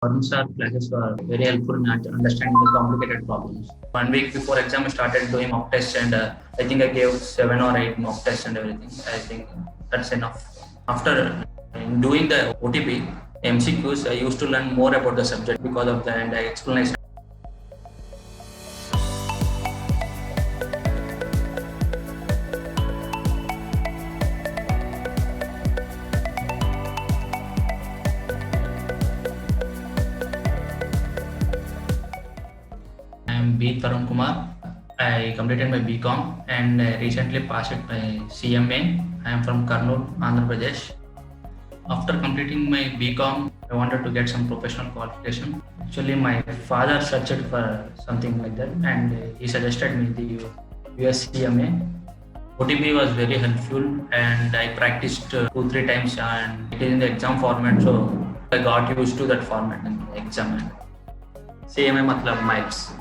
Varun sir classes were very helpful in understanding the complicated problems. 1 week before exam, I started doing mock tests, and I think I gave 7 or 8 mock tests and everything. I think that's enough. After doing the OTP MCQs, I used to learn more about the subject because of the and explanation. I am B. Tarun Kumar. I completed my BCom and I recently passed my CMA. I am from Kurnool, Andhra Pradesh. After completing my BCom, I wanted to get some professional qualification. Actually, my father searched for something like that, and he suggested me the US CMA. OTP was very helpful, and I practiced 2-3 times, and it is in the exam format, so I got used to that format in the exam. CMA matlab miles.